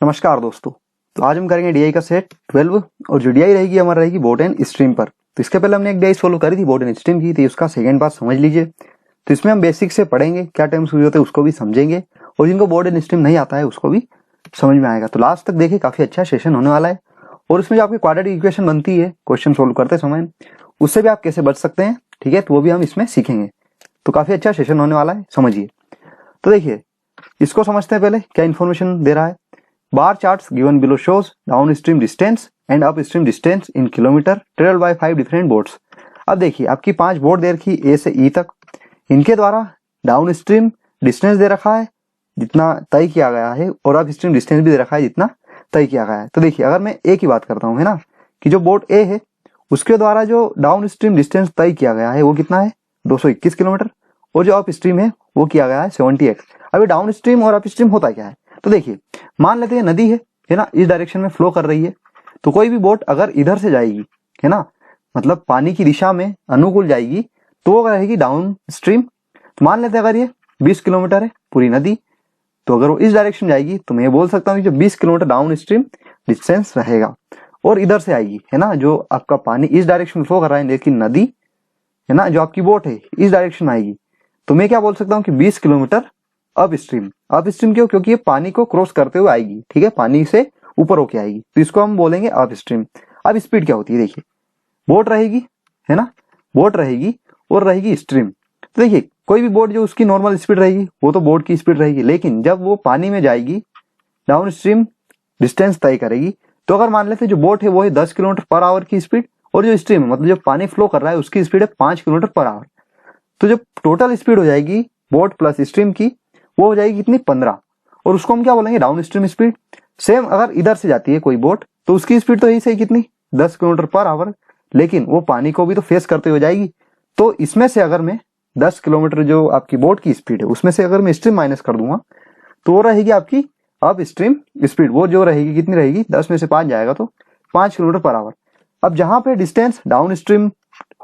नमस्कार दोस्तों। तो आज हम करेंगे डीआई का सेट 12 और जो डीआई रहेगी हमारा रहेगी बोट एंड स्ट्रीम पर। तो इसके पहले हमने एक डीआई सोल्व करी थी बोट एंड स्ट्रीम की, तो उसका सेकंड पार्ट समझ लीजिए। तो इसमें हम बेसिक से पढ़ेंगे, क्या टर्म्स यूज होते हैं उसको भी समझेंगे और जिनको बोट एंड स्ट्रीम नहीं आता है उसको भी समझ में आएगा। तो लास्ट तक देखिए, काफी अच्छा सेशन होने वाला है। और उसमें जो आपकी क्वाड्रेटिक इक्वेशन बनती है क्वेश्चन सोल्व करते समय, उससे भी आप कैसे बच सकते हैं, ठीक है, तो वो भी हम इसमें सीखेंगे। तो काफी अच्छा सेशन होने वाला है, समझिए। तो देखिए, इसको समझते हैं पहले क्या इन्फॉर्मेशन दे रहा है। Bar charts given below shows downstream distance and upstream distance in kilometer traveled by 5 different boats। अब देखिए, आपकी 5 बोट दे रखी ए से ई तक, इनके द्वारा डाउनस्ट्रीम डिस्टेंस दे रखा है जितना तय किया गया है और अपस्ट्रीम डिस्टेंस भी दे रखा है जितना तय किया गया है। तो देखिए, अगर मैं ए की बात करता हूँ, है ना, कि जो बोट ए है उसके द्वारा जो डाउनस्ट्रीम डिस्टेंस तय किया गया है वो कितना है 221 किलोमीटर, और जो अपस्ट्रीम है वो किया गया है 70x। अभी डाउनस्ट्रीम और अपस्ट्रीम होता क्या है, तो देखिए, मान लेते हैं नदी है ना, इस डायरेक्शन में फ्लो कर रही है। तो कोई भी बोट अगर इधर से जाएगी, है ना, मतलब पानी की दिशा में अनुकूल जाएगी, तो वो रहेगी डाउन स्ट्रीम। तो मान लेते हैं अगर ये 20 किलोमीटर है पूरी नदी, तो अगर वो इस डायरेक्शन जाएगी तो मैं ये बोल सकता हूँ कि जो 20 किलोमीटर डाउन स्ट्रीम डिस्टेंस रहेगा। और इधर से आएगी, है ना, जो आपका पानी इस डायरेक्शन में फ्लो कर रहा है लेकिन नदी, है ना, जो आपकी बोट है इस डायरेक्शन में आएगी, तो मैं क्या बोल सकता हूँ कि 20 किलोमीटर अप स्ट्रीम क्यों, क्योंकि ये पानी को क्रॉस करते हुए आएगी, ठीक है, पानी से ऊपर होके आएगी, तो इसको हम बोलेंगे अप स्ट्रीम। अब स्पीड क्या होती है, देखिए, बोट रहेगी, है ना, बोट रहेगी और रहेगी स्ट्रीम। तो देखिए, कोई भी बोट जो उसकी नॉर्मल स्पीड रहेगी वो तो बोट की स्पीड रहेगी, लेकिन जब वो पानी में जाएगी डाउन स्ट्रीम डिस्टेंस तय करेगी। तो अगर मान लेते जो बोट है वो है 10 किलोमीटर पर आवर की स्पीड, और जो स्ट्रीम है मतलब जो पानी फ्लो कर रहा है उसकी स्पीड है 5 किलोमीटर पर आवर। तो जो टोटल स्पीड हो जाएगी बोट प्लस स्ट्रीम की, वो हो जाएगी कितनी 15, और उसको हम क्या बोलेंगे डाउन स्ट्रीम स्पीड। सेम अगर इधर से जाती है कोई बोट तो उसकी स्पीड तो यही सही कितनी 10 किलोमीटर पर आवर, लेकिन वो पानी को भी तो फेस करते हुए जाएगी। तो इसमें से अगर मैं 10 किलोमीटर जो आपकी बोट की स्पीड है उसमें से अगर मैं स्ट्रीम माइनस कर दूंगा तो वो रहेगी आपकी अप स्ट्रीम स्पीड। वो जो रहेगी कितनी रहेगी, 10 में से 5 जाएगा तो 5 किलोमीटर पर आवर। अब जहां पे डिस्टेंस डाउन स्ट्रीम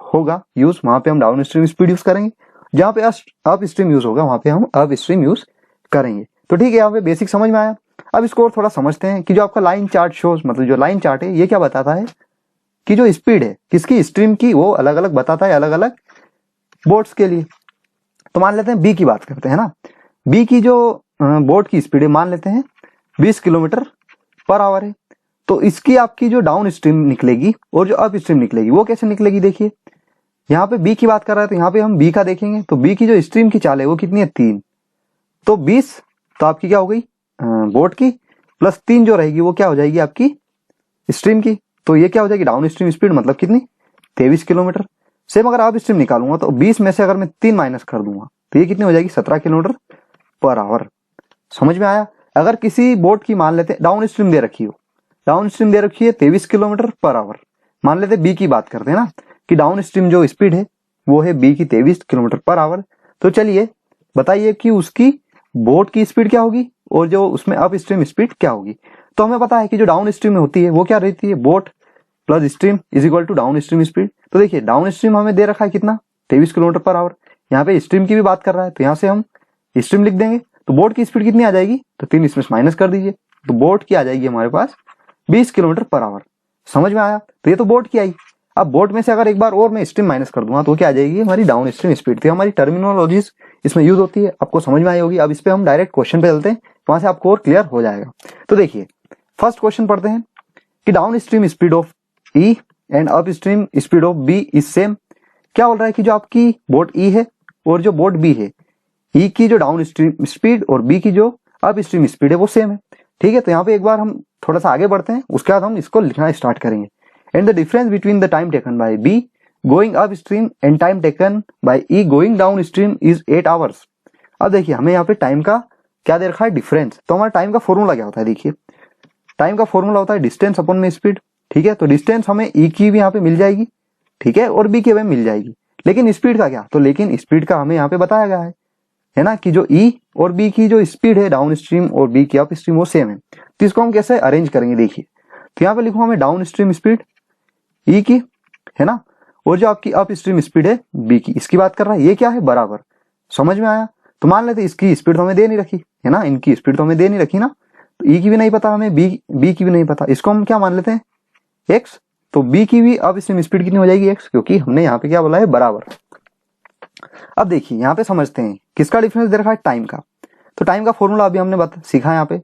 होगा यूज, वहां पे हम डाउन स्ट्रीम स्पीड यूज करेंगे, जहां पे अप स्ट्रीम यूज होगा वहां पे हम अप स्ट्रीम यूज करेंगे। तो ठीक है, यहाँ पे बेसिक समझ में आया। अब इसको और थोड़ा समझते हैं कि जो आपका लाइन चार्ट शोज, मतलब जो लाइन चार्ट है ये क्या बताता है कि जो स्पीड है किसकी स्ट्रीम की वो अलग अलग बताता है अलग अलग बोट्स के लिए। तो मान लेते हैं बी की बात करते हैं ना, बी की जो बोट की स्पीड है मान लेते हैं 20 किलोमीटर पर आवर है। तो इसकी आपकी जो डाउन स्ट्रीम निकलेगी और जो अप स्ट्रीम निकलेगी वो कैसे निकलेगी, देखिए यहाँ पे बी की बात कर रहा है तो यहाँ पे हम बी का देखेंगे। तो बी की जो स्ट्रीम की चाल है वो कितनी है 3, तो 20 तो आपकी क्या हो गई बोट की, प्लस 3 जो रहेगी वो क्या हो जाएगी आपकी स्ट्रीम की। तो ये क्या हो जाएगी डाउन स्ट्रीम स्पीड, मतलब कितनी 23 किलोमीटर। सेम अगर आप स्ट्रीम निकालूंगा तो 20 में से अगर मैं 3 माइनस कर दूंगा तो ये कितनी हो जाएगी 17 किलोमीटर पर आवर। समझ में आया। अगर किसी बोट की मान लेते हैं डाउन स्ट्रीम दे रखी हो, डाउन स्ट्रीम दे रखी है 23 किलोमीटर पर आवर, मान लेते बी की बात करते हैं ना कि डाउन स्ट्रीम जो स्पीड है वो है बी की 23 किलोमीटर पर आवर। तो चलिए बताइए कि उसकी बोट की स्पीड क्या होगी और जो उसमें अप स्ट्रीम स्पीड क्या होगी। तो हमें पता है कि जो डाउन स्ट्रीम में होती है वो क्या रहती है, boat plus stream is equal to downstream speed. तो देखिए, डाउन स्ट्रीम हमें दे रखा है कितना 23 किलोमीटर पर आवर, यहाँ पे स्ट्रीम की भी बात कर रहा है तो यहाँ से हम स्ट्रीम लिख देंगे। तो बोट की स्पीड कितनी आ जाएगी, तो 3 इसमें माइनस कर दीजिए, तो बोट की आ जाएगी हमारे पास 20 किलोमीटर पर आवर। समझ में आया। तो ये तो बोट की आई। अब बोट में से अगर एक बार और मैं स्ट्रीम माइनस कर दूंगा तो क्या आ जाएगी हमारी डाउन स्ट्रीम स्पीड। तो हमारी टर्मिनोलॉजीज इसमें यूज होती है, आपको समझ में आई होगी। अब इस पे हम डायरेक्ट क्वेश्चन पे चलते हैं, वहां से आपको और क्लियर हो जाएगा। तो देखिए, फर्स्ट क्वेश्चन पढ़ते हैं कि downstream speed of E and upstream speed of B is same. क्या बोल रहा है कि जो आपकी बोट ई है और जो बोट बी है, ई की जो डाउन स्ट्रीम स्पीड और बी की जो अप स्ट्रीम स्पीड है वो सेम है। ठीक है, तो यहाँ पे एक बार हम थोड़ा सा आगे बढ़ते हैं, उसके बाद हम इसको लिखना स्टार्ट करेंगे। And the difference between the time taken bye be going up stream and time taken bye E going down stream is 8 hours. अब देखिए, हमें यहाँ पे टाइम का क्या दे रखा है डिफरेंस। तो हमारा टाइम का फॉर्मूला क्या होता है, देखिए टाइम का फॉर्मूला होता है डिस्टेंस अपॉन में स्पीड। ठीक है, तो डिस्टेंस हमें ई की भी यहाँ पे मिल जाएगी, ठीक है, और बी की भी मिल जाएगी, लेकिन स्पीड का क्या, तो लेकिन स्पीड का हमें यहाँ पे बताया गया है ना, कि जो ई और बी की जो स्पीड है डाउन स्ट्रीम और बी की अप स्ट्रीम वो सेम है। तो इसको हम कैसे अरेंज करेंगे, देखिए तो यहाँ पे लिखूंगा मैं डाउन स्ट्रीम स्पीड ई की, है ना, और जो आपकी अप स्ट्रीम स्पीड है बी की, इसकी बात कर रहा है, ये क्या है बराबर। समझ में आया। तो मान लेते इसकी स्पीड तो हमें दे नहीं रखी है ना, इनकी स्पीड तो हमें दे नहीं रखी ना, तो ई की भी नहीं पता हमें, बी की भी नहीं पता, इसको हम क्या मान लेते हैं एक्स। तो बी की भी अब इसमें स्पीड कितनी हो जाएगी एक्स, क्योंकि हमने यहाँ पे क्या बोला है बराबर। अब देखिए यहाँ पे समझते हैं किसका डिफरेंस दे रखा है, टाइम का। तो टाइम का फॉर्मूला अभी हमने सीखा है यहाँ पे।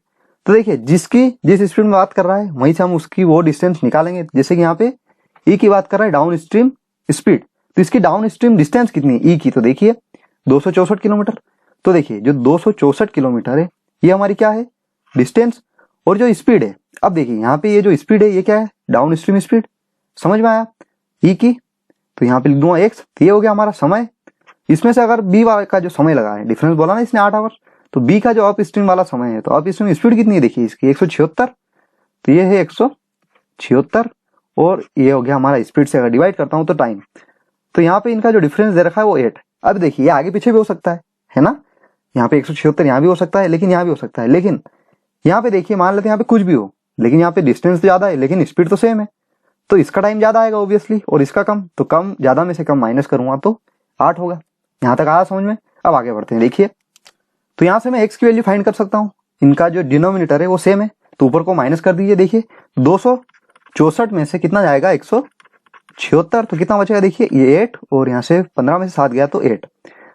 तो देखिए जिस स्पीड में बात कर रहा है वहीं से हम उसकी वो डिस्टेंस निकालेंगे। जैसे कि यहाँ पे ई की बात कर रहा है डाउन स्ट्रीम स्पीड, तो इसकी डाउन स्ट्रीम डिस्टेंस कितनी है ई की, तो देखिए 264 किलोमीटर। तो देखिए जो 264 किलोमीटर है ये हमारी क्या है डिस्टेंस, और जो स्पीड है, अब देखिए यहाँ पे ये जो स्पीड है ये क्या है डाउन स्ट्रीम स्पीड। समझ में आया ई की, तो यहाँ पे लिख दूंगा एक्स। तो ये हो गया हमारा समय। इसमें से अगर बी का जो समय लगा है, डिफरेंस बोला ना इसने 8 आवर, तो बी का जो अप स्ट्रीम वाला समय है, तो अप स्ट्रीम स्पीड कितनी है देखिए इसकी 176। तो ये है 176, और ये हो गया हमारा स्पीड से अगर डिवाइड करता हूं तो टाइम। तो यहाँ पे इनका जो डिफरेंस दे रखा है वो 8। अब देखिए ये आगे पीछे भी हो सकता है ना, यहाँ पे 176 यहाँ भी हो सकता है, लेकिन यहाँ भी हो सकता है। लेकिन यहाँ पे देखिए मान लेते हैं यहाँ पे कुछ भी हो, लेकिन यहाँ पे डिस्टेंस ज्यादा है लेकिन स्पीड तो सेम है, तो इसका टाइम ज्यादा आएगा ऑब्वियसली, और इसका कम। तो कम ज्यादा में से कम माइनस करूंगा तो 8 होगा। यहाँ तक आया समझ में। अब आगे बढ़ते हैं। देखिए तो यहाँ से मैं एक्स की वैल्यू फाइंड कर सकता हूँ, इनका जो डिनोमिनेटर है वो सेम है, तो ऊपर को माइनस कर दीजिए। देखिए 264 में से कितना जाएगा 176, तो कितना बचेगा देखिए ये 8, और यहाँ से 15 में से 7 गया तो 8।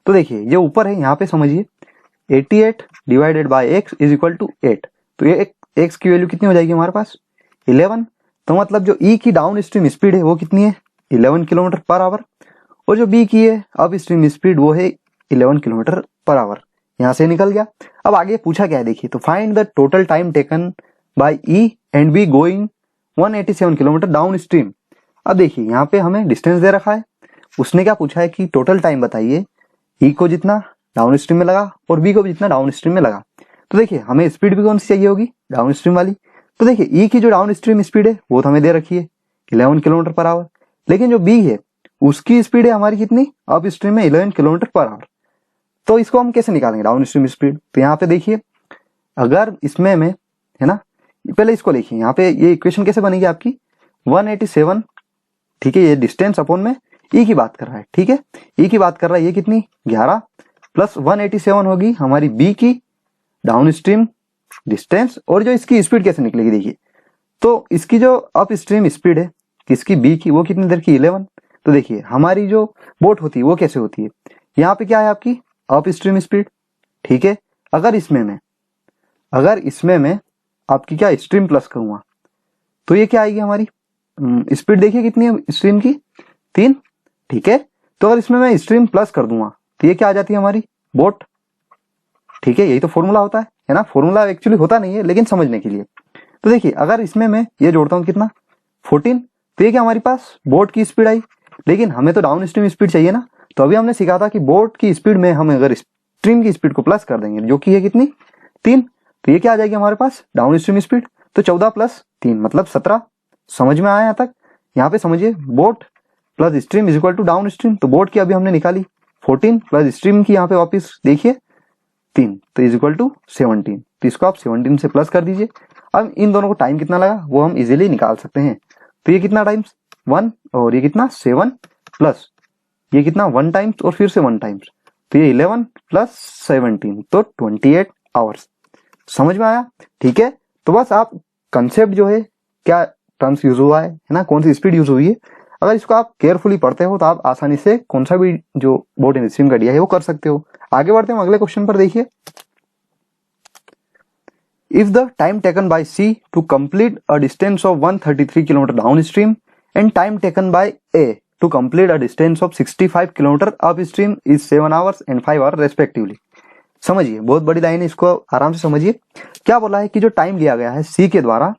तो देखिए ये ऊपर है, यहाँ पे समझिए 88 divided by x is equal to 8। तो ये एक्स की वैल्यू कितनी हो जाएगी हमारे पास 11। तो मतलब जो ई की डाउन स्ट्रीम स्पीड है वो कितनी है 11 किलोमीटर पर आवर, और जो बी की है अप स्ट्रीम स्पीड वो है 11 किलोमीटर पर आवर। यहाँ से निकल गया। अब आगे पूछा क्या है देखिए, तो find the total time taken bye E and be going 187 kilometre down stream. अब देखिए यहाँ पे हमें डिस्टेंस दे रखा है, उसने क्या पूछा है कि टोटल टाइम बताइए ई को जितना डाउन स्ट्रीम में लगा और बी को भी जितना डाउन स्ट्रीम में लगा। तो देखिए हमें स्पीड भी कौन सी चाहिए होगी डाउन स्ट्रीम वाली। तो देखिए ई की जो डाउन स्ट्रीम स्पीड है वो तो हमें दे रखी है 11 किलोमीटर पर आवर, लेकिन जो बी है उसकी स्पीड है हमारी कितनी अप स्ट्रीम में 11 किलोमीटर पर आवर। तो इसको हम कैसे निकालेंगे डाउन स्ट्रीम स्पीड। तो यहाँ पे देखिए अगर इसमें में है ना, पहले इसको लिखिए यहाँ पे ये इक्वेशन कैसे बनेगी आपकी 187, ठीक है, ये डिस्टेंस अपॉन में ई की बात कर रहा है, ठीक है, ई की बात कर रहा है, ये कितनी 11 प्लस 187 होगी हमारी बी की डाउन स्ट्रीम डिस्टेंस, और जो इसकी स्पीड कैसे निकलेगी देखिए, तो इसकी जो अप स्ट्रीम स्पीड है किसकी बी की वो कितनी देर की 11। तो देखिए हमारी जो बोट होती है वो कैसे होती है, यहाँ पे क्या है आपकी अप स्ट्रीम स्पीड, ठीक है। अगर इसमें मैं आपकी क्या स्ट्रीम प्लस करूंगा तो ये क्या आएगी हमारी स्पीड, देखिए कितनी है स्ट्रीम की 3, ठीक है। तो अगर इसमें मैं स्ट्रीम प्लस कर दूंगा तो ये क्या आ जाती है हमारी बोट, ठीक है। यही तो फॉर्मूला होता है ना, फॉर्मूला एक्चुअली होता नहीं है लेकिन समझने के लिए। तो देखिए अगर इसमें मैं ये जोड़ता हूँ कितना 14, तो ये क्या हमारी पास बोट की स्पीड आई, लेकिन हमें तो डाउन स्ट्रीम स्पीड चाहिए ना। तो अभी हमने सीखा था कि बोट की स्पीड में हम अगर स्ट्रीम की स्पीड को प्लस कर देंगे जो कि है कितनी 3, तो ये क्या आ जाएगी हमारे पास डाउन स्ट्रीम स्पीड, तो 14 प्लस 3 मतलब 17। समझ में आया यहाँ तक। यहाँ पे समझिए boat plus stream is equal to downstream, तो बोट की अभी हमने निकाली 14 प्लस स्ट्रीम की यहाँ पे वापिस देखिए 3, तो इज इक्वल टू 17। तो इसको आप 17 से प्लस कर दीजिए। अब इन दोनों को टाइम कितना लगा वो हम इजीली निकाल सकते हैं। तो ये कितना टाइम्स 1 और ये कितना 7 प्लस ये कितना 1 टाइम्स और फिर से 1 टाइम्स, तो ये 11 प्लस 17 तो 28 आवर्स। समझ में आया, ठीक है। तो बस आप कंसेप्ट जो है क्या टर्म्स यूज हुआ है ना, कौन सी स्पीड यूज हुई है, अगर इसको आप केयरफुली पढ़ते हो तो आप आसानी से कौन सा भी जो बोट एंड स्ट्रीम का दिया है वो कर सकते हो। आगे बढ़ते हैं अगले क्वेश्चन पर। देखिए if the time taken by C to complete a distance of 133 kilometre downstream and time taken by A to complete a distance of 65 kilometre upstream is 7 hours and 5 hour respectively. समझिए बहुत बड़ी line है, इसको आराम से समझिए। क्या बोला है कि जो टाइम लिया गया है सी के द्वारा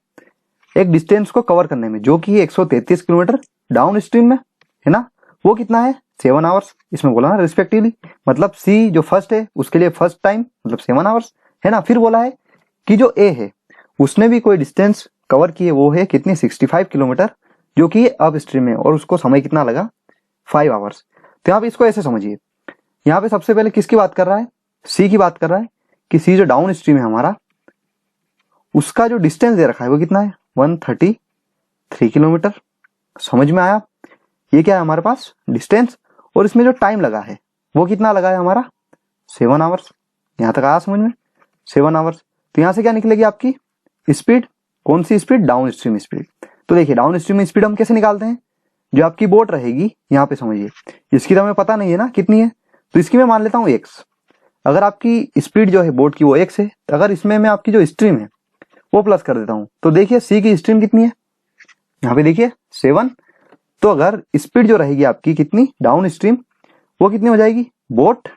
एक डिस्टेंस को कवर करने में जो कि 133 किलोमीटर डाउन स्ट्रीम में है ना, वो कितना है 7 आवर्स। इसमें बोला ना रिस्पेक्टिवली, मतलब सी जो फर्स्ट है उसके लिए फर्स्ट टाइम मतलब 7 आवर्स है ना। फिर बोला है कि जो ए है उसने भी कोई डिस्टेंस कवर की है वो है कितनी 65 किलोमीटर जो कि अप स्ट्रीम में, और उसको समय कितना लगा 5 आवर्स। तो यहाँ पे इसको ऐसे समझिए, यहाँ पे सबसे पहले किसकी बात कर रहा है सी की बात कर रहा है कि सी जो डाउन स्ट्रीम है हमारा उसका जो डिस्टेंस दे रखा है वो कितना है 133 किलोमीटर। समझ में आया, ये क्या है हमारे पास डिस्टेंस, और इसमें जो टाइम लगा है वो कितना लगा है हमारा 7 आवर्स। यहां तक आया समझ में 7 आवर्स। तो यहां से क्या निकलेगी आपकी स्पीड, कौन सी स्पीड, डाउन स्ट्रीम स्पीड। तो देखिए डाउन स्ट्रीम स्पीड हम कैसे निकालते हैं, जो आपकी बोट रहेगी यहाँ पे समझिए, इसकी तो हमें पता नहीं है ना कितनी है, तो इसकी मैं मान लेता हूँ x। अगर आपकी स्पीड जो है बोट की वो x है, तो अगर इसमें मैं आपकी जो स्ट्रीम है वो प्लस कर देता हूँ, तो देखिए c की स्ट्रीम कितनी है, यहाँ पे देखिए 7। तो अगर स्पीड जो रहेगी आपकी कितनी, डाउन स्ट्रीम, वो कितनी हो जाएगी, बोट,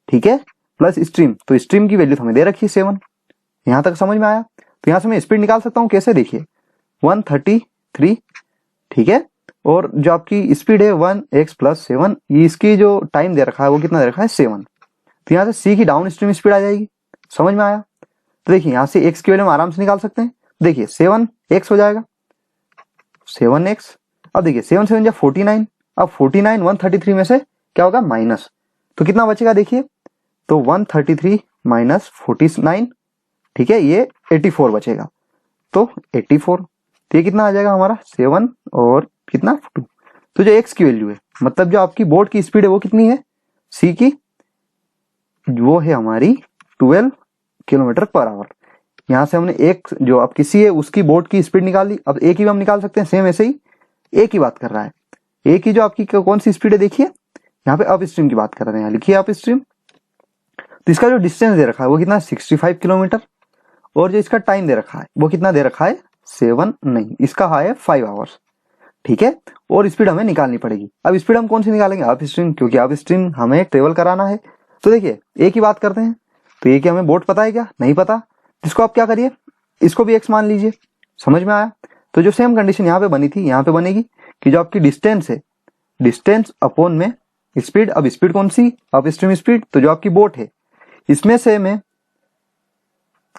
ठीक है, प्लस स्ट्रीम। तो स्ट्रीम की वैल्यू हमें दे रखी है 7। यहाँ तक समझ में आया। तो यहाँ से मैं स्पीड निकाल सकता हूँ कैसे, देखिए 133, ठीक है, और जो आपकी स्पीड है 1x + 7, ये इसकी जो टाइम दे रखा है वो कितना दे रखा है, 7। तो यहाँ से c की डाउन स्ट्रीम स्पीड आ जाएगी। समझ में आया। तो देखिए यहाँ से x की वैल्यू हम आराम से निकाल सकते हैं। देखिए 7x हो जाएगा, 7x। अब देखिए 7 7 जा 49, अब 49 133 में से क्या होगा, माइनस, तो कितना बचेगा देखिए, तो 133 - 49, ठीक है, ये 84 बचेगा। तो 84, तो ये कितना आ जाएगा हमारा, 7 और कितना 2। तो जो x की वैल्यू है, मतलब जो आपकी बोट की स्पीड है वो कितनी है, c की, वो है हमारी 12 km/h। यहाँ से हमने एक जो आपकी c है उसकी बोट की स्पीड निकाल ली। अब a की भी हम निकाल सकते हैं, सेम ऐसे ही a की बात कर रहा है। a की जो आपकी कौन सी स्पीड है देखिए, यहाँ पे अप स्ट्रीम की बात कर रहे हैं, लिखिए अप स्ट्रीम। तो इसका जो डिस्टेंस दे रखा है वो कितना, 65 किलोमीटर, और जो इसका टाइम दे रखा है वो कितना दे रखा है, 7 नहीं, इसका है 5 आवर्स, ठीक है। और स्पीड हमें निकालनी पड़ेगी। अब स्पीड हम कौन सी निकालेंगे, अप स्ट्रीम, क्योंकि अप स्ट्रीम हमें ट्रेवल कराना है। तो देखिए ए की बात करते हैं, तो ए की हमें बोट पता है क्या, नहीं पता, जिसको आप क्या करिए, इसको भी एक्स मान लीजिए। समझ में आया। तो जो सेम कंडीशन यहाँ पे बनी थी यहाँ पे बनेगी, कि जो आपकी डिस्टेंस है, डिस्टेंस अपॉन में स्पीड। अब स्पीड कौन सी, अप स्ट्रीम स्पीड, तो जो आपकी बोट है इसमें से मैं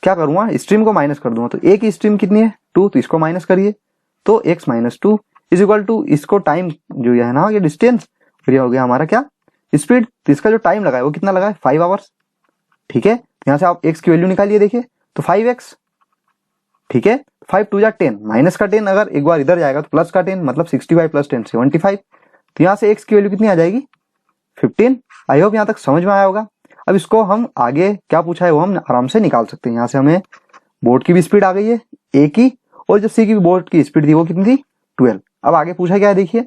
क्या करूंगा, स्ट्रीम को माइनस कर दूंगा। तो ए की स्ट्रीम कितनी है, 2, तो इसको माइनस करिए, तो x - 2 = इसको टाइम जो है ना, ये डिस्टेंस, फिर ये हो गया हमारा क्या, स्पीड। तो इसका जो टाइम लगा है वो कितना लगा है, 5 आवर्स, ठीक है। यहाँ से आप x की वैल्यू निकालिए, देखिए तो 5x, ठीक है, 5 2 जा 10, माइनस का 10 अगर एक बार इधर जाएगा तो प्लस का 10, मतलब 65 + 10 75। तो यहाँ से x की वैल्यू कितनी आ जाएगी, 15। आई होप यहाँ तक समझ में आया होगा। अब इसको हम आगे क्या पूछा है वो हम आराम से निकाल सकते हैं। यहाँ से हमें बोट की भी स्पीड आ गई है ए की, और जो सी की बोट की स्पीड थी वो कितनी थी, 12। अब आगे पूछा क्या है देखिए,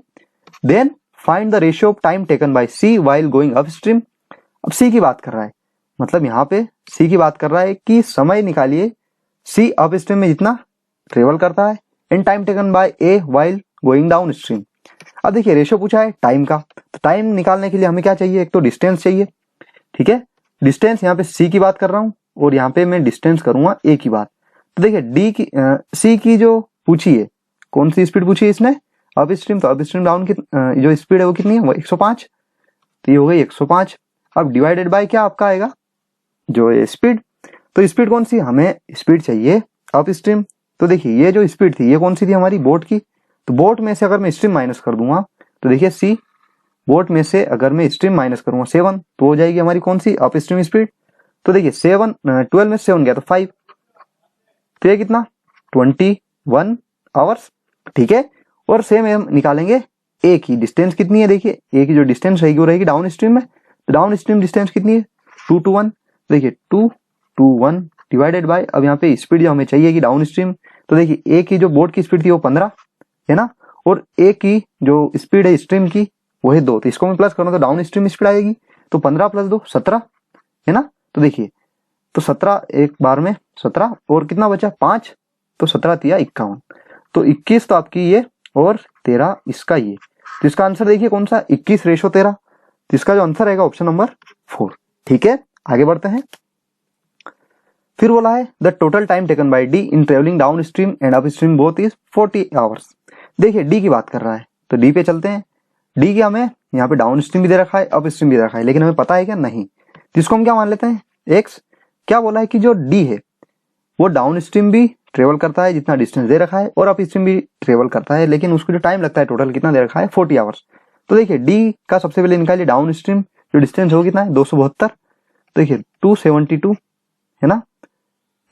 then find the ratio of time taken by C while going upstream. अब सी की बात कर रहा है, मतलब यहाँ पे सी की बात कर रहा है कि समय निकालिए सी अप स्ट्रीम में जितना ट्रेवल करता है, in time taken by A while going down stream. अब देखिए रेशियो पूछा है टाइम का, तो टाइम निकालने के लिए हमें क्या चाहिए, एक तो डिस्टेंस चाहिए, ठीक है। डिस्टेंस यहाँ पे सी की बात कर रहा हूँ, और यहाँ पे मैं डिस्टेंस करूंगा ए की बात। तो देखिए डी की सी की जो पूछी है, कौन सी स्पीड पूछी है इसने, अप स्ट्रीम, तो अप स्ट्रीम डाउन की जो स्पीड है वो कितनी है, वो 105, तो ये हो गई 105। अब डिवाइडेड बाय क्या आपका आएगा, जो स्पीड, तो स्पीड कौन सी, हमें स्पीड चाहिए अप स्ट्रीम। तो देखिए ये जो स्पीड थी ये कौन सी थी, हमारी बोट की। तो बोट में से अगर मैं स्ट्रीम माइनस कर दूंगा, तो देखिए सी, बोट में से अगर मैं स्ट्रीम माइनस करूंगा 7, तो हो जाएगी हमारी कौन सी, अप स्ट्रीम स्पीड। तो देखिए 12 में 7 गया तो 5, तो ये कितना 21 आवर्स, ठीक है। और सेम हम निकालेंगे ए की डिस्टेंस कितनी है, देखिए ए की जो डिस्टेंस रहेगी वो रहेगी डाउन स्ट्रीम में। तो डाउन स्ट्रीम डिस्टेंस कितनी है, 2 to 1, देखिए 2 to 1 डिवाइडेड बाय, अब यहाँ पे स्पीड जो हमें चाहिए कि डाउन स्ट्रीम, तो देखिए ए की जो बोट की स्पीड थी वो 15 है ना, और ए की जो स्पीड है स्ट्रीम की वो है 2, तो इसको मैं प्लस करूँ तो डाउन स्ट्रीम स्पीड आएगी, तो 15 + 2 17 है ना। तो देखिए तो 17 एक बार में 17, और कितना बचा 5, तो 17 तिया 51, तो 21 तो आपकी ये, और 13 इसका ये। तो इसका आंसर देखिए कौन सा, 21:13। तो इसका जो आंसर रहेगा ऑप्शन नंबर 4, ठीक है। आगे बढ़ते हैं। फिर बोला है the total time taken bye D in travelling down stream and up stream both is 40 hours. देखिए डी की बात कर रहा है, तो डी पे चलते हैं। डी की हमें यहाँ पे डाउन स्ट्रीम भी दे रखा है, अप स्ट्रीम भी दे रखा है, लेकिन हमें पता है क्या, नहीं। जिसको हम क्या मान लेते हैं, एक्स। क्या बोला है कि जो डी है वो डाउन स्ट्रीम भी ट्रेवल करता है जितना डिस्टेंस दे रखा है, और अप स्ट्रीम भी ट्रेवल करता है, लेकिन उसको जो टाइम लगता है टोटल कितना दे रखा है, 40 आवर्स। तो देखिए डी का सबसे पहले निकालिए डाउन स्ट्रीम, जो डिस्टेंस हो कितना है, 272। देखिए 272 है ना,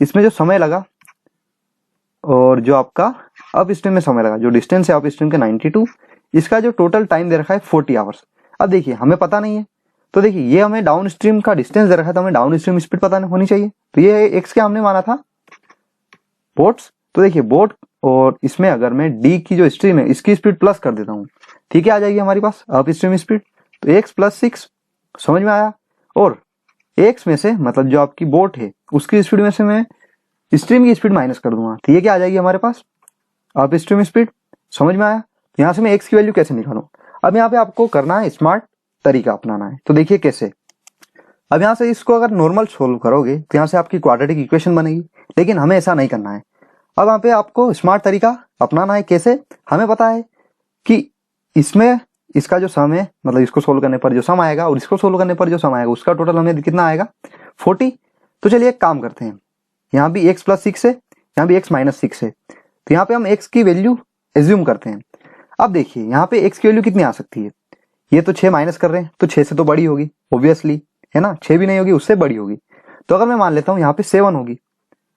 इसमें जो समय लगा और जो आपका अप स्ट्रीम में समय लगा, जो डिस्टेंस है अप स्ट्रीम के 92, इसका जो टोटल टाइम दे रखा है 40 आवर्स। अब देखिए हमें पता नहीं है, तो देखिए ये हमें डाउन स्ट्रीम का डिस्टेंस दे रखा है, तो हमें डाउन स्ट्रीम स्पीड पता होनी चाहिए। तो ये एक्स क्या हमने माना था, बोट्स। तो देखिए बोट और इसमें अगर मैं डी की जो स्ट्रीम है इसकी स्पीड प्लस कर देता हूँ, ठीक है, आ जाएगी हमारे पास अप स्ट्रीम स्पीड। तो एक्स प्लस 6 समझ में आया। और एक्स में से मतलब जो आपकी बोट है उसकी स्पीड में से मैं स्ट्रीम की स्पीड माइनस कर दूंगा, तो ये क्या आ जाएगी हमारे पास अप स्ट्रीम स्पीड। समझ में आया। तो यहाँ से मैं एक्स की वैल्यू कैसे निकालूं। अब यहाँ पे आपको करना है स्मार्ट तरीका अपनाना है। तो देखिए कैसे। अब यहाँ से इसको अगर नॉर्मल सोल्व करोगे तो यहाँ से आपकी क्वाड्रेटिक इक्वेशन बनेगी, लेकिन हमें ऐसा नहीं करना है। अब यहाँ पे आपको स्मार्ट तरीका अपनाना है। कैसे, हमें पता है कि इसमें इसका जो सम है मतलब इसको सोल्व करने पर जो सम आएगा और इसको सोल्व करने पर जो सम आएगा उसका टोटल हमें कितना आएगा 40। तो चलिए एक काम करते हैं, यहाँ भी x प्लस 6 है, यहाँ भी x माइनस 6 है, तो यहाँ पे हम x की वैल्यू एज्यूम करते हैं। अब देखिए यहाँ पे x की वैल्यू कितनी आ सकती है, ये तो 6 माइनस कर रहे हैं तो 6 से तो बड़ी होगी ऑब्वियसली, है ना, 6 भी नहीं होगी उससे बड़ी होगी। तो अगर मैं मान लेता हूँ यहाँ पे 7 होगी,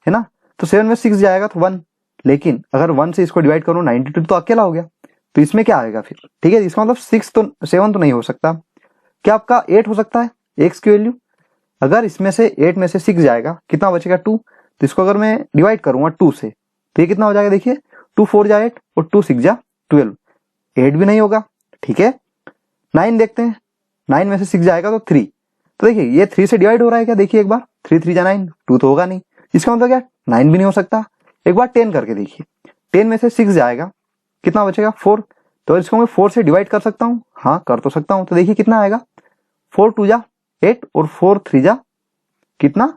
है ना, तो 7 में 6 जाएगा तो 1, लेकिन अगर 1 से इसको डिवाइड करूँ 92 तो अकेला हो गया, तो इसमें क्या आएगा फिर, ठीक है, इसका मतलब 7 तो नहीं हो सकता, क्या आपका 8 हो सकता है x की वैल्यू। अगर इसमें से 8 में से 6 जाएगा कितना बचेगा 2, तो इसको अगर मैं डिवाइड करूंगा 2 से तो ये कितना हो जाएगा, देखिए 2 4 जा 8 और 2 6 जा 12, 8 भी नहीं होगा, ठीक है। 9 देखते हैं, 9 में से 6 जाएगा तो 3, तो देखिए ये 3 से डिवाइड हो रहा है क्या, देखिए एक बार 3 3 जा 9, 2 तो होगा नहीं, इसका मतलब क्या 9 भी नहीं हो सकता। एक बार 10 करके देखिए, 10 में से 6 जाएगा कितना बचेगा 4, तो इसको मैं 4 से डिवाइड कर सकता हूँ, हाँ कर तो सकता हूँ। तो देखिए कितना आएगा 4 2 जा 8 और 4 3 जा कितना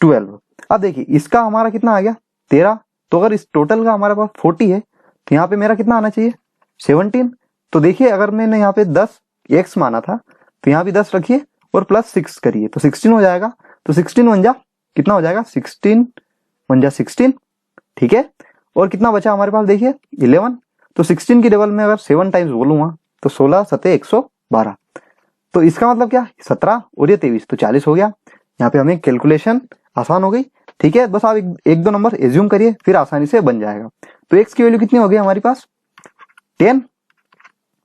12। अब देखिए इसका हमारा कितना आ गया 13, तो अगर इस टोटल का हमारे पास 40 है तो यहाँ पे मेरा कितना आना चाहिए 17। तो देखिए अगर मैंने यहाँ पे 10 x माना था तो यहाँ भी 10 रखिए और प्लस 6 करिए तो 16 हो जाएगा। तो 16 1 जा कितना हो जाएगा 16 1 जा 16, ठीक है। और कितना बचा हमारे पास देखिए 11, तो 16 की डबल में अगर 7 टाइम्स बोलूंगा तो 16 7 112, तो इसका मतलब क्या 17 और ये 23 तो 40 हो गया। यहाँ पे हमें कैलकुलेशन आसान हो गई, ठीक है। बस आप एक दो नंबर एज्यूम करिए फिर आसानी से बन जाएगा। तो x की वैल्यू कितनी हो गई हमारे पास 10।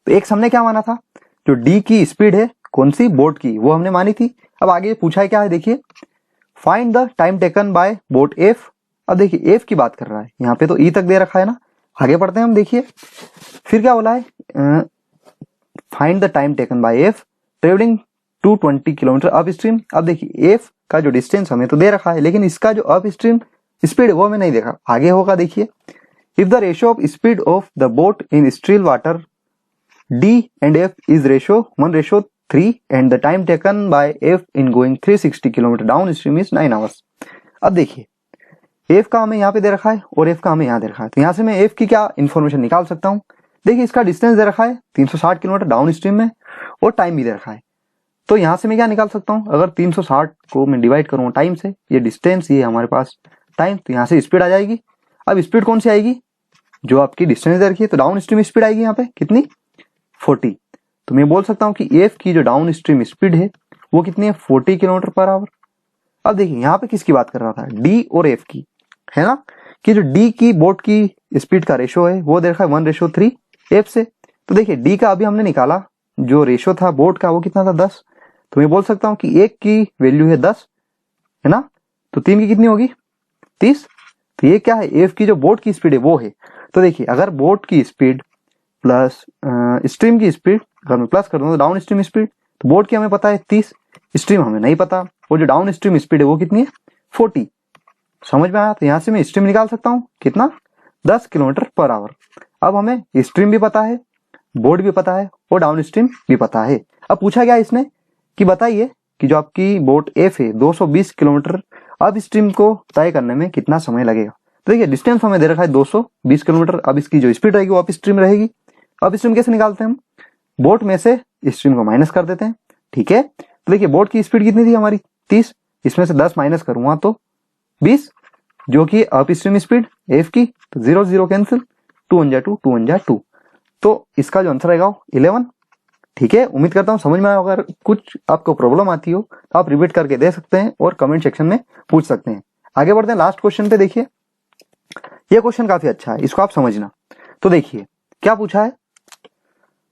तो x हमने क्या माना था, जो d की स्पीड है कौन सी बोट की वो हमने मानी थी। अब आगे पूछा है क्या है, देखिए find the time taken bye boat f। अब देखिए f की बात कर रहा है, यहाँ पे तो e तक दे रखा है ना, आगे पढ़ते हैं हम। देखिए फिर क्या बोला है, find the time taken bye f travelling 220 kilometre upstream. अब देखिए f का जो डिस्टेंस हमें तो दे रखा है, लेकिन इसका जो अप स्ट्रीम स्पीड वो हमें नहीं देखा, आगे होगा। देखिए if the ratio of speed of the boat in still water d and f is ratio 1:3 and the time taken by f in going 360 km down stream is 9 hours। अब देखिए f का हमें यहाँ पे दे रखा है और f का हमें यहाँ दे रखा है, तो यहाँ से मैं f की क्या इन्फॉर्मेशन निकाल सकता हूँ। देखिए इसका डिस्टेंस दे रखा है 360 किलोमीटर डाउन स्ट्रीम में और टाइम भी दे रखा है, तो यहाँ से मैं क्या निकाल सकता हूँ, अगर 360 को मैं डिवाइड करूँ टाइम से, ये डिस्टेंस ये हमारे पास टाइम, तो यहाँ से स्पीड आ जाएगी। अब स्पीड कौन सी आएगी, जो आपकी डिस्टेंस दे रखी है, तो डाउन स्ट्रीम स्पीड आएगी यहाँ पे कितनी 40। तो मैं बोल सकता हूँ कि एफ की जो डाउन स्ट्रीम स्पीड है वो कितनी है 40 किलोमीटर पर आवर। अब देखिए यहाँ पे किसकी बात कर रहा था, डी और एफ की, है ना, कि जो डी की बोट की स्पीड का रेशो है वो दे रखा है 1:3 एफ से। तो देखिए डी का अभी हमने निकाला, जो रेशो था बोट का वो कितना था 10, तो मैं बोल सकता हूँ कि एक की वैल्यू है 10, है ना, तो 3 की कितनी होगी 30। तो ये क्या है, एफ की जो बोट की स्पीड है वो है। तो देखिए अगर बोट की स्पीड प्लस स्ट्रीम की स्पीड अगर मैं प्लस कर दूं तो डाउन स्ट्रीम स्पीड, तो बोट की हमें पता है 30, स्ट्रीम हमें नहीं पता, और जो डाउन स्ट्रीम स्पीड है वो कितनी है 40। समझ में आया। तो यहाँ से मैं स्ट्रीम निकाल सकता हूँ कितना 10 किलोमीटर पर आवर। अब हमें स्ट्रीम भी पता है, बोट भी पता है और डाउन स्ट्रीम भी पता है। अब पूछा गया इसने कि बताइए कि जो आपकी बोट एफ है 220 किलोमीटर अब स्ट्रीम को तय करने में कितना समय लगेगा। तो देखिए डिस्टेंस हमें दे रखा है 220 किलोमीटर, अब इसकी जो स्पीड रहेगी वो अप स्ट्रीम रहेगी। अब स्ट्रीम कैसे निकालते हैं हम, बोट में से स्ट्रीम को माइनस कर देते हैं, ठीक है। तो देखिए बोट की स्पीड कितनी थी हमारी 30, इसमें से 10 माइनस करूंगा तो 20, जो कि अप स्ट्रीम स्पीड एफ की, तो 0 0 कैंसिल, 2 1 जा 2 2 1 जा 2, तो इसका जो आंसर रहेगा 11। ठीक है, उम्मीद करता हूँ समझ में आया। अगर कुछ आपको प्रॉब्लम आती हो तो आप रिपीट करके दे सकते हैं और कमेंट सेक्शन में पूछ सकते हैं। आगे बढ़ते हैं लास्ट क्वेश्चन पे। देखिए ये क्वेश्चन काफी अच्छा है, इसको आप समझना। तो देखिए क्या पूछा है,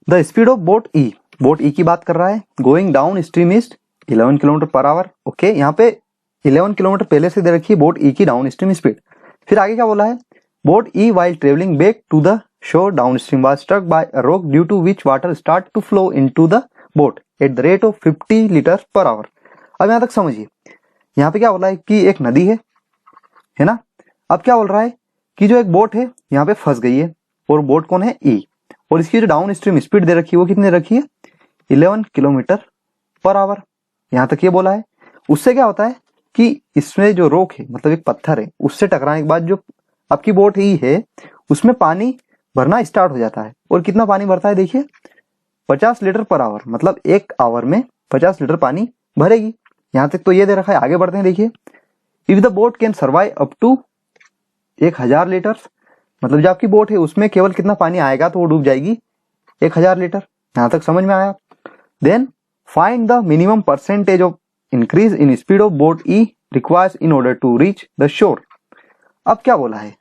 the speed of boat E, boat E की बात कर रहा है, going down stream is 11 kilometre per hour. Okay, यहाँ पे 11 किलोमीटर पहले से दे रखी है बोट ई की डाउन स्ट्रीम स्पीड। फिर आगे क्या बोला है, boat E while travelling back to the shore downstream was struck by a rock due to which water start to flow into the boat at the rate of 50 litre per hour. अब यहाँ तक समझिए, यहाँ पे क्या बोला है कि एक नदी है ना। अब क्या बोल रहा है कि जो एक बोट है यहाँ पे फंस गई है, और बोट कौन है, ई, और इसकी जो डाउन स्ट्रीम स्पीड दे रखी है वो कितनी रखी है, 11 किलोमीटर पर आवर। यहाँ तक ये बोला है। उससे क्या होता है कि इसमें जो रोक है, मतलब एक पत्थर है, उससे टकराने के बाद जो आपकी बोट ई है उसमें पानी भरना स्टार्ट हो जाता है। और कितना पानी भरता है देखिए, 50 लीटर पर आवर, मतलब एक आवर में 50 लीटर पानी भरेगी। यहाँ तक तो ये दे रखा है। आगे बढ़ते हैं, देखिए, if the boat can survive up to 1000 litre, मतलब जो आपकी बोट है उसमें केवल कितना पानी आएगा तो वो डूब जाएगी 1000 लीटर। यहाँ तक समझ में आया। Then find the minimum percentage of increase in speed of boat E requires in order to reach the shore. अब क्या बोला है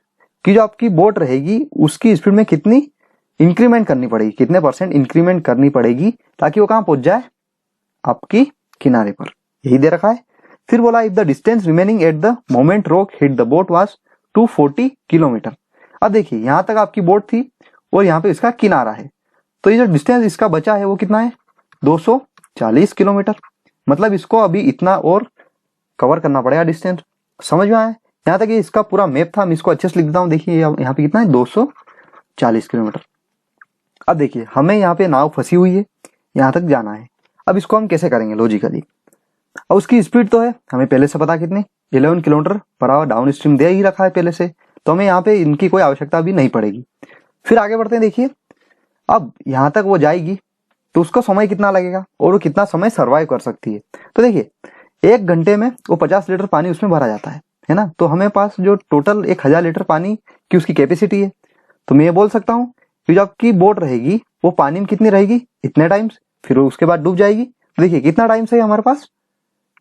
कि जो आपकी बोट रहेगी उसकी स्पीड में कितनी इंक्रीमेंट करनी पड़ेगी, कितने परसेंट इंक्रीमेंट करनी पड़ेगी ताकि वो कहां पहुंच जाए, आपकी किनारे पर, यही दे रखा है। फिर बोला if the distance remaining at the moment rock hit the boat was 240 kilometre. अब देखिए यहां तक आपकी बोट थी और यहाँ पे इसका किनारा है, तो ये जो डिस्टेंस इसका बचा है वो कितना है, 240 किलोमीटर। मतलब इसको अभी इतना और कवर करना पड़ेगा डिस्टेंस। समझ में आया। यहाँ तक ये इसका पूरा मैप था, मैं इसको अच्छे से लिख देता हूँ। देखिए यहाँ पे कितना है, 240 किलोमीटर। अब देखिए हमें यहाँ पे नाव फंसी हुई है, यहाँ तक जाना है। अब इसको हम कैसे करेंगे लॉजिकली। अब उसकी स्पीड तो है हमें पहले से पता कितनी, 11 kilometre per hour down stream दे ही रखा है पहले से, तो हमें यहाँ पे इनकी कोई आवश्यकता भी नहीं पड़ेगी। फिर आगे बढ़ते हैं, देखिए अब यहाँ तक वो जाएगी तो उसको समय कितना लगेगा और वो कितना समय सर्वाइव कर सकती है। तो देखिए 1 घंटे में वो 50 लीटर पानी उसमें भरा जाता है ना। तो हमें पास जो टोटल 1000 लीटर पानी की उसकी कैपेसिटी है, तो मैं ये बोल सकता हूँ कि जो आपकी बोट रहेगी वो पानी में कितनी रहेगी, इतने टाइम्स, फिर उसके बाद डूब जाएगी। तो देखिए कितना टाइम है हमारे पास,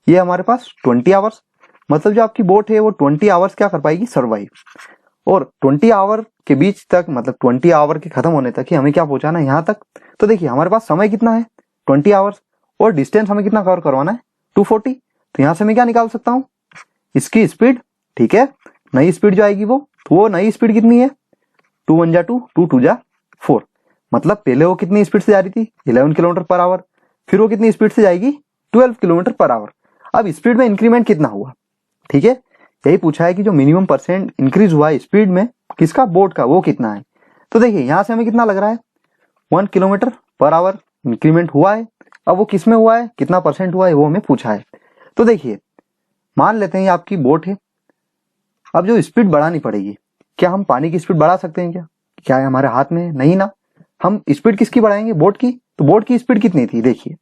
ये हमारे पास 20 आवर्स। मतलब जो आपकी बोट है वो 20 आवर्स क्या कर पाएगी, सर्वाइव। और 20 आवर के बीच तक, मतलब 20 आवर के खत्म होने तक ही हमें क्या पहुंचाना है, यहाँ तक। तो देखिए हमारे पास समय कितना है, 20 आवर्स, और डिस्टेंस हमें कितना कवर करवाना है, 240। तो यहाँ से मैं क्या निकाल सकता हूँ, इसकी स्पीड, ठीक है, नई स्पीड जो आएगी वो नई स्पीड कितनी है, 2 1 जा 2, 2 2 जा 4। मतलब पहले वो कितनी स्पीड से जा रही थी, 11 किलोमीटर पर आवर, फिर वो कितनी स्पीड से जाएगी, 12 किलोमीटर पर आवर। अब स्पीड में इंक्रीमेंट कितना हुआ, ठीक है, यही पूछा है कि जो मिनिमम परसेंट इंक्रीज हुआ है स्पीड में किसका, बोट का, वो कितना है। तो देखिए यहां से हमें कितना लग रहा है, 1 किलोमीटर पर आवर इंक्रीमेंट हुआ है। अब वो किस में हुआ है, कितना परसेंट हुआ है, वो हमें पूछा है। तो देखिए मान लेते हैं ये आपकी बोट है। अब जो स्पीड बढ़ानी पड़ेगी, क्या हम पानी की स्पीड बढ़ा सकते हैं, क्या है हमारे हाथ में, नहीं ना। हम स्पीड किसकी बढ़ाएंगे, बोट की। तो बोट की स्पीड कितनी थी, देखिए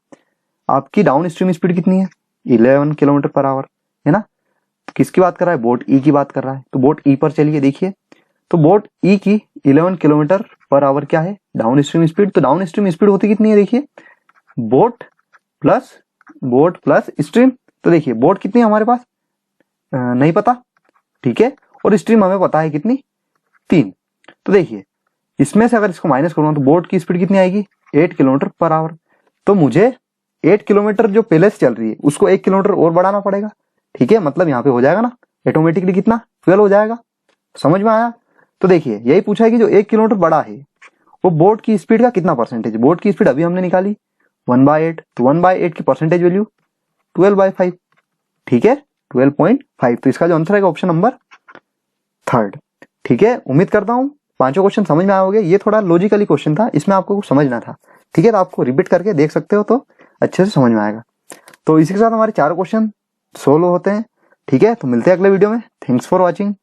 आपकी डाउन स्ट्रीम स्पीड कितनी है, 11 किलोमीटर पर आवर, है ना। किसकी बात कर रहा है, बोट ई की बात कर रहा है। तो बोट ई पर चलिए, देखिए तो बोट ई की 11 किलोमीटर पर आवर क्या है, डाउन स्ट्रीम स्पीड। तो डाउन स्ट्रीम स्पीड होती कितनी है, देखिए बोट प्लस स्ट्रीम। तो देखिए बोट कितनी है हमारे पास नहीं पता, ठीक है, और स्ट्रीम हमें पता है कितनी, 3। तो देखिए इसमें से अगर इसको माइनस करूंगा तो बोट की स्पीड कितनी आएगी, 8 किलोमीटर पर आवर। तो मुझे 8 किलोमीटर जो पहले से चल रही है उसको 1 किलोमीटर और बढ़ाना पड़ेगा, ठीक है। मतलब यहाँ पे हो जाएगा ना ऑटोमेटिकली कितना, 12 हो जाएगा। समझ में आया। तो देखिए यही पूछा है कि जो 1 किलोमीटर बड़ा है वो बोट की स्पीड का कितना परसेंटेज। बोट की स्पीड अभी हमने निकाली 1/8, तो 1/8 की परसेंटेज वैल्यू 12/5, ठीक है, 12.5। तो इसका जो आंसर है ऑप्शन नंबर 3। ठीक है, उम्मीद करता हूँ 5 क्वेश्चन समझ में आए होंगे। ये थोड़ा लॉजिकली क्वेश्चन था, इसमें आपको कुछ समझना था, ठीक है। तो आपको रिपीट करके देख सकते हो तो अच्छे से समझ में आएगा। तो इसी के साथ हमारे 4 क्वेश्चन सोल्व होते हैं, ठीक है। तो मिलते हैं अगले वीडियो में। Thanks for watching.